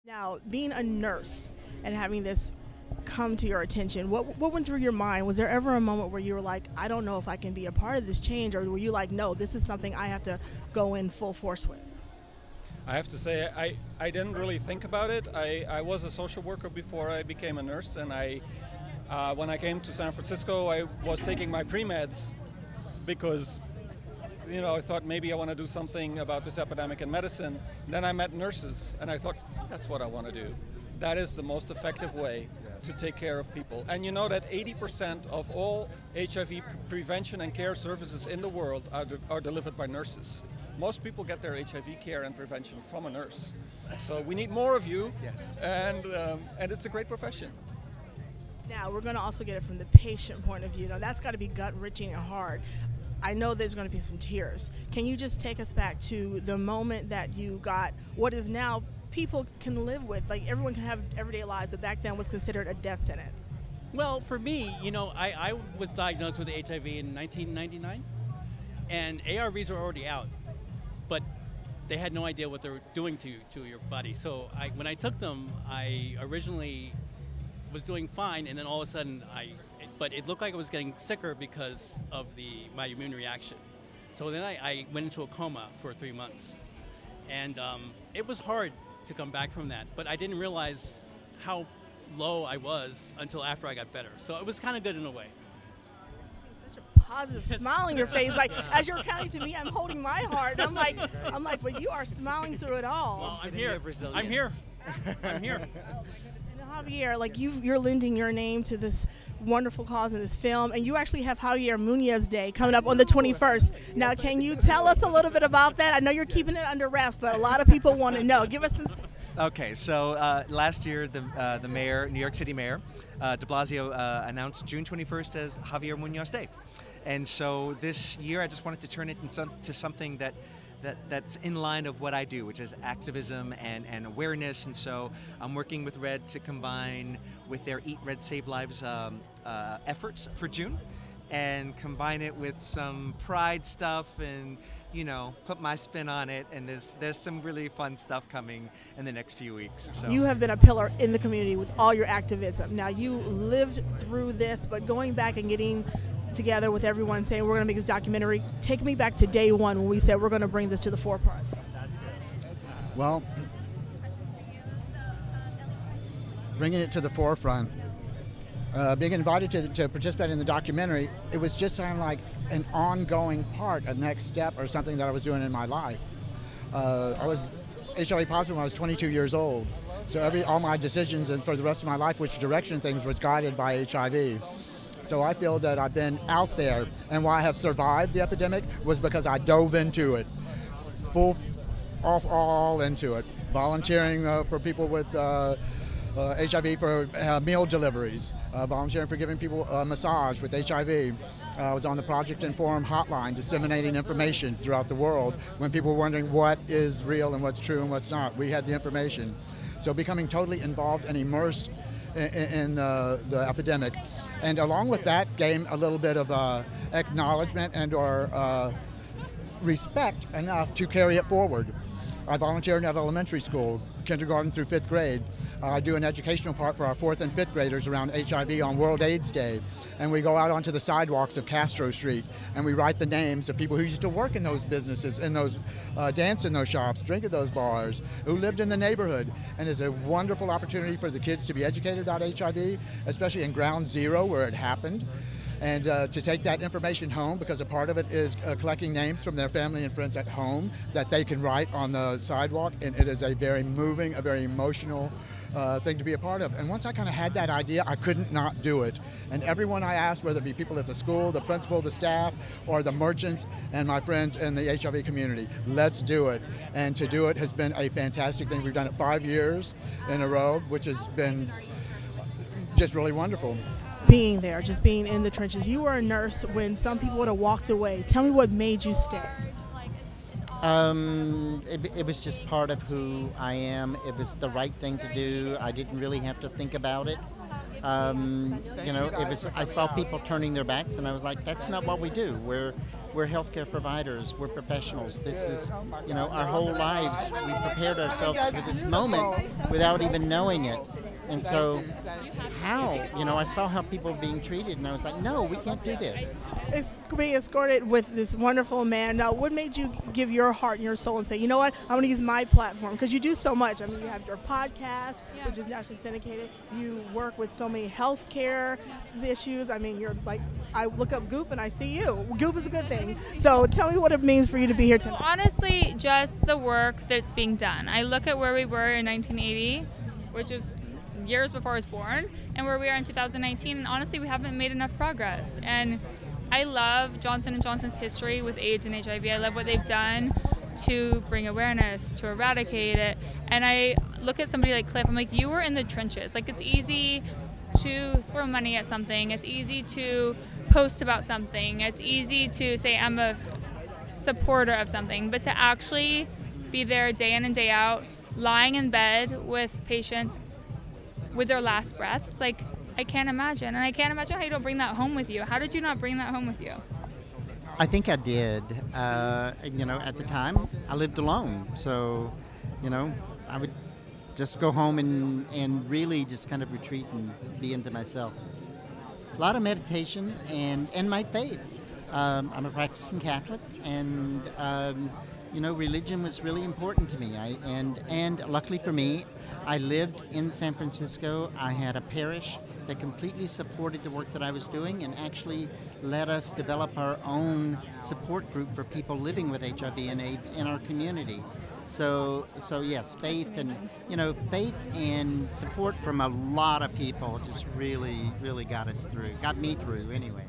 Now, being a nurse and having this come to your attention, what went through your mind? Was there ever a moment where you were like, I don't know if I can be a part of this change, or were you like, no, this is something I have to go in full force with? I have to say, I didn't really think about it. I was a social worker before I became a nurse, and when I came to San Francisco, I was taking my pre-meds because I thought maybe I want to do something about this epidemic in medicine. Then I met nurses, and I thought, that's what I want to do. That is the most effective way to take care of people. And you know that 80% of all HIV prevention and care services in the world are delivered by nurses. Most people get their HIV care and prevention from a nurse. So we need more of you, yes. And it's a great profession. Now, we're going to also get it from the patient point of view. Now, that's got to be gut-wrenching and hard. I know there's going to be some tears. Can you just take us back to the moment that you got what is now people can live with? Like, everyone can have everyday lives, but back then was considered a death sentence. Well, for me, I was diagnosed with HIV in 1999, and ARVs were already out, but they had no idea what they were doing to your body. So when I took them, I originally was doing fine, and then all of a sudden but it looked like I was getting sicker because of my immune reaction. So then I went into a coma for 3 months, and it was hard to come back from that, but I didn't realize how low I was until after I got better. So it was kind of good in a way. Such a positive smile on your face. Like, as you're counting to me, I'm holding my heart. I'm like, but you are smiling through it all. Well, I'm here. I'm here. I'm here. Javier, like you're lending your name to this wonderful cause in this film, and you actually have Javier Munoz Day coming up on the 21st. Now, can you tell us a little bit about that? I know you're keeping it under wraps, but a lot of people want to know. Give us some. Okay, so last year the mayor, New York City Mayor, de Blasio, announced June 21st as Javier Munoz Day, and so this year I just wanted to turn it into something that's in line of what I do, which is activism and awareness. And so I'm working with Red to combine with their Eat Red Save Lives efforts for June, and combine it with some pride stuff, and put my spin on it. And there's some really fun stuff coming in the next few weeks. So you have been a pillar in the community with all your activism. Now, you lived through this, but going back and getting together with everyone saying we're going to make this documentary, take me back to day one when we said we're going to bring this to the forefront. Well, bringing it to the forefront, being invited to participate in the documentary, it was just kind of like an ongoing part, a next step, or something that I was doing in my life. I was HIV positive when I was 22 years old, so all my decisions and for the rest of my life, which direction things, was guided by HIV. So I feel that I've been out there, and why I have survived the epidemic was because I dove into it, all into it. Volunteering for people with HIV for meal deliveries, volunteering for giving people a massage with HIV. I was on the Project Inform hotline disseminating information throughout the world when people were wondering what is real and what's true and what's not. We had the information. So becoming totally involved and immersed in the epidemic. And along with that came a little bit of acknowledgement and or respect enough to carry it forward. I volunteered at elementary school, kindergarten through 5th grade. I do an educational part for our 4th and 5th graders around HIV on World AIDS Day. And we go out onto the sidewalks of Castro Street, and we write the names of people who used to work in those businesses, in those dance in those shops, drink at those bars, who lived in the neighborhood. And it's a wonderful opportunity for the kids to be educated about HIV, especially in Ground Zero where it happened. And to take that information home, because a part of it is collecting names from their family and friends at home that they can write on the sidewalk, and it is a very moving, a very emotional thing to be a part of. And once I kind of had that idea, I couldn't not do it. And everyone I asked, whether it be people at the school, the principal, the staff, or the merchants, and my friends in the HIV community, let's do it. And to do it has been a fantastic thing. We've done it 5 years in a row, which has been just really wonderful. Being there, just being in the trenches. You were a nurse when some people would have walked away. Tell me what made you stay. It was just part of who I am. It was the right thing to do. I didn't really have to think about it. It was. I saw people turning their backs, and I was like, "That's not what we do. we're healthcare providers, we're professionals. This is, you know, our whole lives. We prepared ourselves for this moment without even knowing it. And so, how? You know, I saw how people were being treated, and I was like, no, we can't do this. It's being escorted with this wonderful man. Now, what made you give your heart and your soul and say, you know what, I'm going to use my platform? Because you do so much. I mean, you have your podcast, which is nationally syndicated. You work with so many healthcare issues. I mean, you're like, I look up Goop and I see you. Goop is a good thing. So tell me what it means for you to be here tonight. Honestly, just the work that's being done. I look at where we were in 1980, which is years before I was born, and where we are in 2019, and honestly we haven't made enough progress. And I love Johnson & Johnson's history with AIDS and HIV. I love what they've done to bring awareness, to eradicate it. And I look at somebody like Cliff, I'm like, you were in the trenches. Like, it's easy to throw money at something, it's easy to post about something, it's easy to say I'm a supporter of something, but to actually be there day in and day out, lying in bed with patients with their last breaths, like, I can't imagine. And I can't imagine how you don't bring that home with you. How did you not bring that home with you? I think I did. You know, at the time, I lived alone. So, you know, I would just go home and really just kind of retreat and be into myself. A lot of meditation and my faith. I'm a practicing Catholic, and, you know, religion was really important to me. And luckily for me, I lived in San Francisco. I had a parish that completely supported the work that I was doing and actually let us develop our own support group for people living with HIV and AIDS in our community. So yes, faith and, you know, faith and support from a lot of people just really got me through anyway.